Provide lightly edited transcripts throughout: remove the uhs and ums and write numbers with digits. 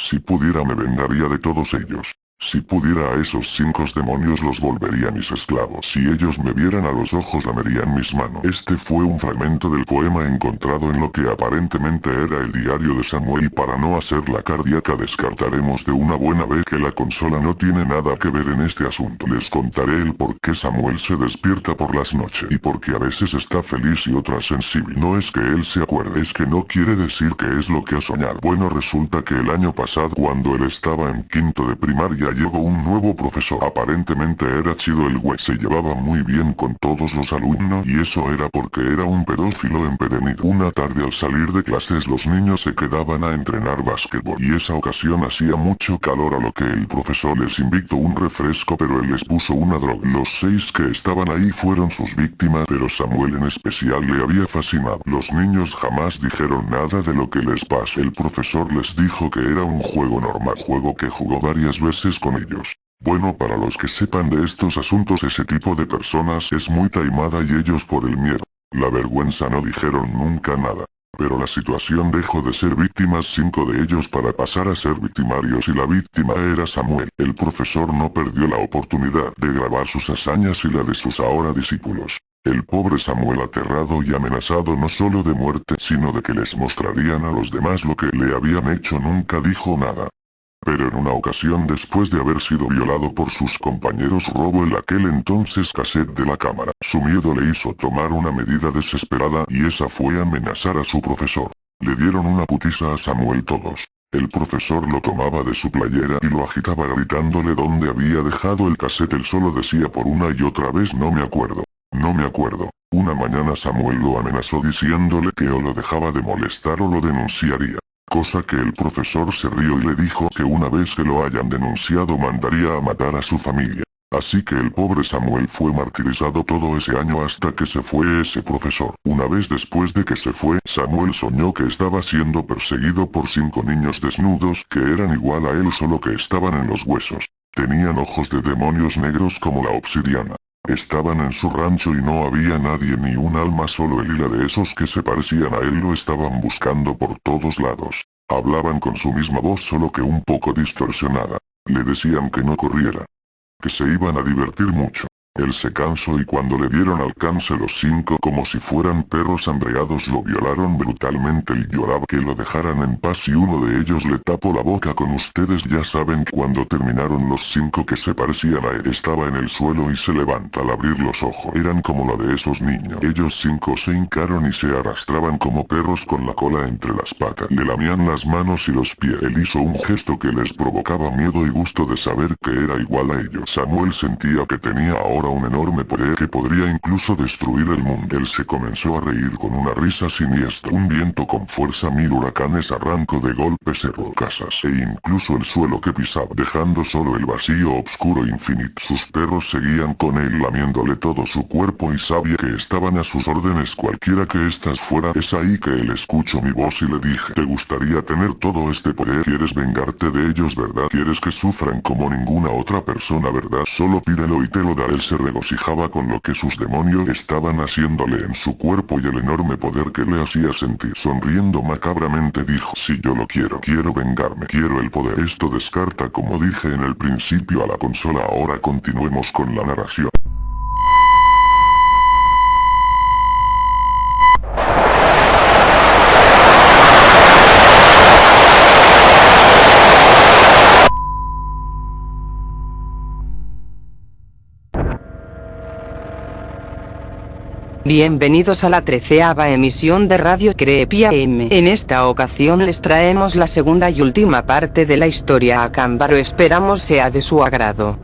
Si pudiera me vengaría de todos ellos. Si pudiera a esos 5 demonios los volvería mis esclavos. Si ellos me vieran a los ojos lamerían mis manos. Este fue un fragmento del poema encontrado en lo que aparentemente era el diario de Samuel y para no hacerla cardíaca descartaremos de una buena vez que la consola no tiene nada que ver en este asunto. Les contaré el por qué Samuel se despierta por las noches y porque a veces está feliz y otras sensible. No es que él se acuerde, es que no quiere decir que es lo que ha soñado. Bueno, resulta que el año pasado cuando él estaba en quinto de primaria llegó un nuevo profesor. Aparentemente era chido el güey. Se llevaba muy bien con todos los alumnos y eso era porque era un pedófilo empedernido. Una tarde al salir de clases los niños se quedaban a entrenar básquetbol y esa ocasión hacía mucho calor a lo que el profesor les invitó un refresco pero él les puso una droga. Los 6 que estaban ahí fueron sus víctimas pero Samuel en especial le había fascinado. Los niños jamás dijeron nada de lo que les pasó. El profesor les dijo que era un juego normal, juego que jugó varias veces con ellos. Bueno, para los que sepan de estos asuntos ese tipo de personas es muy taimada y ellos por el miedo, la vergüenza no dijeron nunca nada. Pero la situación dejó de ser víctimas 5 de ellos para pasar a ser victimarios y la víctima era Samuel. El profesor no perdió la oportunidad de grabar sus hazañas y la de sus ahora discípulos. El pobre Samuel aterrado y amenazado no solo de muerte sino de que les mostrarían a los demás lo que le habían hecho nunca dijo nada. Pero en una ocasión después de haber sido violado por sus compañeros robó el aquel entonces cassette de la cámara. Su miedo le hizo tomar una medida desesperada y esa fue amenazar a su profesor. Le dieron una putiza a Samuel todos. El profesor lo tomaba de su playera y lo agitaba gritándole dónde había dejado el cassette. Él solo decía por una y otra vez no me acuerdo. No me acuerdo. Una mañana Samuel lo amenazó diciéndole que o lo dejaba de molestar o lo denunciaría. Cosa que el profesor se rió y le dijo que una vez que lo hayan denunciado mandaría a matar a su familia. Así que el pobre Samuel fue martirizado todo ese año hasta que se fue ese profesor. Una vez después de que se fue, Samuel soñó que estaba siendo perseguido por 5 niños desnudos que eran igual a él solo que estaban en los huesos. Tenían ojos de demonios negros como la obsidiana. Estaban en su rancho y no había nadie ni un alma, solo el hila de esos que se parecían a él lo estaban buscando por todos lados. Hablaban con su misma voz solo que un poco distorsionada. Le decían que no corriera. Que se iban a divertir mucho. Él se cansó y cuando le dieron alcance los 5 como si fueran perros hambreados lo violaron brutalmente y lloraba que lo dejaran en paz y uno de ellos le tapó la boca con ustedes ya saben. Cuando terminaron los 5 que se parecían a él estaba en el suelo y se levanta al abrir los ojos. Eran como la de esos niños. Ellos 5 se hincaron y se arrastraban como perros con la cola entre las patas. Le lamían las manos y los pies. Él hizo un gesto que les provocaba miedo y gusto de saber que era igual a ellos. Samuel sentía que tenía ahora un enorme poder que podría incluso destruir el mundo. Él se comenzó a reír con una risa siniestra. Un viento con fuerza 1000 huracanes arrancó de golpe cerró casas e incluso el suelo que pisaba, dejando solo el vacío oscuro infinito. Sus perros seguían con él lamiéndole todo su cuerpo y sabía que estaban a sus órdenes cualquiera que éstas fuera. Es ahí que él escuchó mi voz y le dije, ¿te gustaría tener todo este poder? ¿Quieres vengarte de ellos, verdad? ¿Quieres que sufran como ninguna otra persona, verdad? Solo pídelo y te lo daré. Él se regocijaba con lo que sus demonios estaban haciéndole en su cuerpo y el enorme poder que le hacía sentir. Sonriendo macabramente dijo, sí, yo lo quiero. Quiero vengarme. Quiero el poder. Esto descarta, como dije en el principio, a la consola. Ahora continuemos con la narración. Bienvenidos a la 13ª emisión de Radio Crepia M. En esta ocasión les traemos la segunda y última parte de la historia a Cámbaro, esperamos sea de su agrado.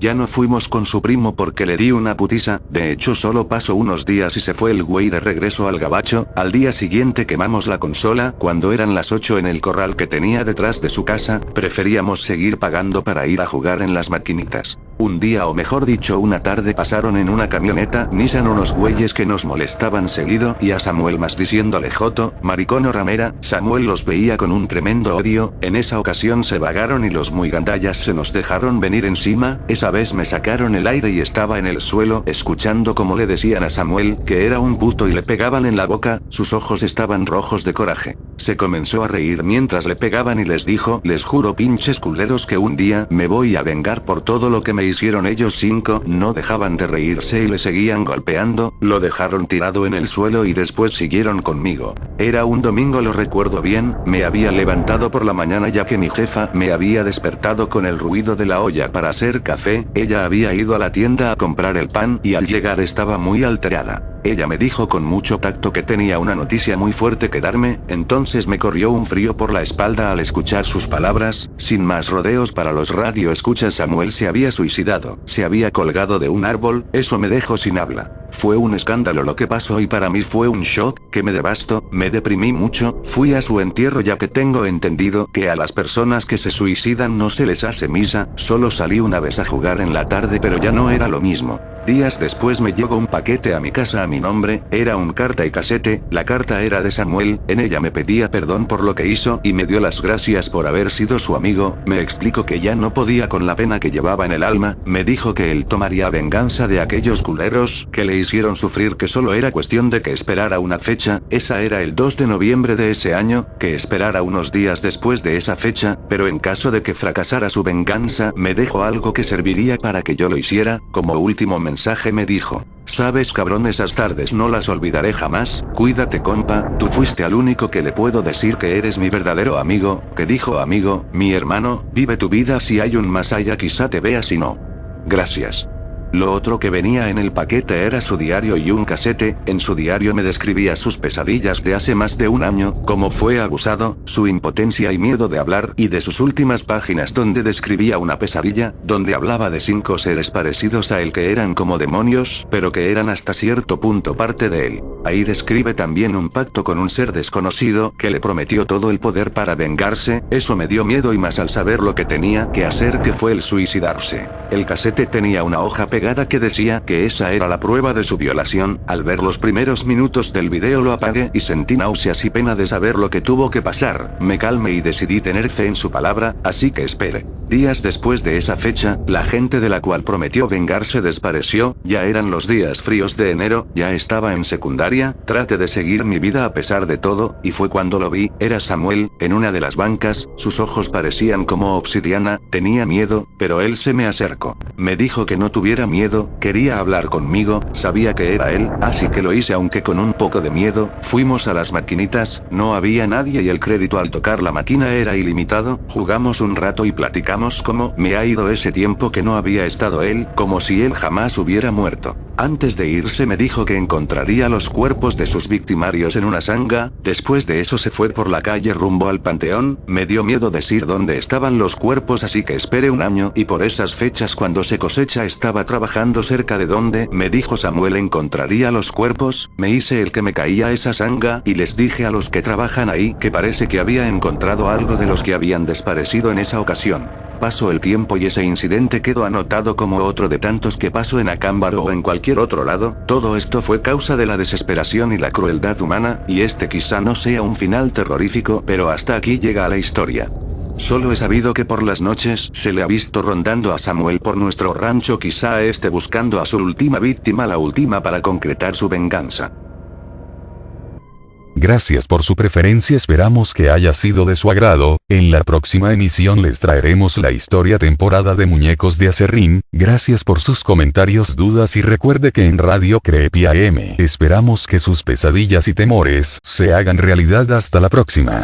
Ya no fuimos con su primo porque le di una putiza, de hecho solo pasó unos días y se fue el güey de regreso al gabacho. Al día siguiente quemamos la consola. Cuando eran las 8 en el corral que tenía detrás de su casa, preferíamos seguir pagando para ir a jugar en las maquinitas. Un día o mejor dicho una tarde pasaron en una camioneta Nissan unos güeyes que nos molestaban seguido y a Samuel más diciéndole joto, maricón o ramera. Samuel los veía con un tremendo odio. En esa ocasión se vagaron y los muy gandallas se nos dejaron venir encima. Esa vez me sacaron el aire y estaba en el suelo escuchando como le decían a Samuel que era un puto y le pegaban en la boca. Sus ojos estaban rojos de coraje. Se comenzó a reír mientras le pegaban y les dijo, les juro pinches culeros que un día me voy a vengar por todo lo que me hicieron ellos 5. No dejaban de reírse y le seguían golpeando. Lo dejaron tirado en el suelo y después siguieron conmigo. Era un domingo, lo recuerdo bien. Me había levantado por la mañana ya que mi jefa me había despertado con el ruido de la olla para hacer café. Ella había ido a la tienda a comprar el pan y al llegar estaba muy alterada. Ella me dijo con mucho tacto que tenía una noticia muy fuerte que darme, entonces me corrió un frío por la espalda al escuchar sus palabras. Sin más rodeos para los radioescuchas, Samuel se había suicidado, se había colgado de un árbol. Eso me dejó sin habla. Fue un escándalo lo que pasó y para mí fue un shock que me devastó, me deprimí mucho. Fui a su entierro ya que tengo entendido que a las personas que se suicidan no se les hace misa. Solo salí una vez a jugar en la tarde pero ya no era lo mismo. Días después me llegó un paquete a mi casa a mi nombre, era un carta y casete. La carta era de Samuel, en ella me pedía perdón por lo que hizo y me dio las gracias por haber sido su amigo. Me explicó que ya no podía con la pena que llevaba en el alma. Me dijo que él tomaría venganza de aquellos culeros que le hicieron sufrir, que solo era cuestión de que esperara una fecha. Esa era el 2 de noviembre de ese año, que esperara unos días después de esa fecha, pero en caso de que fracasara su venganza me dejó algo que serviría para que yo lo hiciera. Como último mensaje me dijo: sabes cabrón, esas tardes no las olvidaré jamás. Cuídate compa, tú fuiste al único que le puedo decir que eres mi verdadero amigo. Que dijo amigo, mi hermano, vive tu vida, si hay un más allá quizá te vea, si no. Gracias. Lo otro que venía en el paquete era su diario y un casete. En su diario me describía sus pesadillas de hace más de un año, cómo fue abusado, su impotencia y miedo de hablar, y de sus últimas páginas donde describía una pesadilla, donde hablaba de 5 seres parecidos a él que eran como demonios, pero que eran hasta cierto punto parte de él. Ahí describe también un pacto con un ser desconocido, que le prometió todo el poder para vengarse. Eso me dio miedo y más al saber lo que tenía que hacer, que fue el suicidarse. El casete tenía una hoja pegada que decía que esa era la prueba de su violación. Al ver los primeros minutos del video lo apagué y sentí náuseas y pena de saber lo que tuvo que pasar. Me calmé y decidí tener fe en su palabra, así que esperé. Días después de esa fecha, la gente de la cual prometió vengarse desapareció. Ya eran los días fríos de enero, ya estaba en secundaria, traté de seguir mi vida a pesar de todo, y fue cuando lo vi. Era Samuel, en una de las bancas, sus ojos parecían como obsidiana. Tenía miedo, pero él se me acercó. Me dijo que no tuviera miedo, quería hablar conmigo, sabía que era él, así que lo hice aunque con un poco de miedo. Fuimos a las maquinitas, no había nadie y el crédito al tocar la máquina era ilimitado. Jugamos un rato y platicamos cómo me ha ido ese tiempo que no había estado él, como si él jamás hubiera muerto. Antes de irse me dijo que encontraría los cuerpos de sus victimarios en una zanja. Después de eso se fue por la calle rumbo al panteón. Me dio miedo decir dónde estaban los cuerpos, así que esperé un año, y por esas fechas cuando se cosecha estaba trabajando cerca de donde, me dijo Samuel, encontraría los cuerpos. Me hice el que me caía esa zanja, y les dije a los que trabajan ahí que parece que había encontrado algo de los que habían desaparecido en esa ocasión. Pasó el tiempo y ese incidente quedó anotado como otro de tantos que pasó en Acámbaro o en cualquier otro lado. Todo esto fue causa de la desesperación y la crueldad humana, y este quizá no sea un final terrorífico, pero hasta aquí llega la historia. Solo he sabido que por las noches se le ha visto rondando a Samuel por nuestro rancho, quizá esté buscando a su última víctima, la última para concretar su venganza. Gracias por su preferencia, esperamos que haya sido de su agrado. En la próxima emisión les traeremos la historia temporada de Muñecos de Aserrín. Gracias por sus comentarios, dudas y recuerde que en Radio Creepy AM esperamos que sus pesadillas y temores se hagan realidad. Hasta la próxima.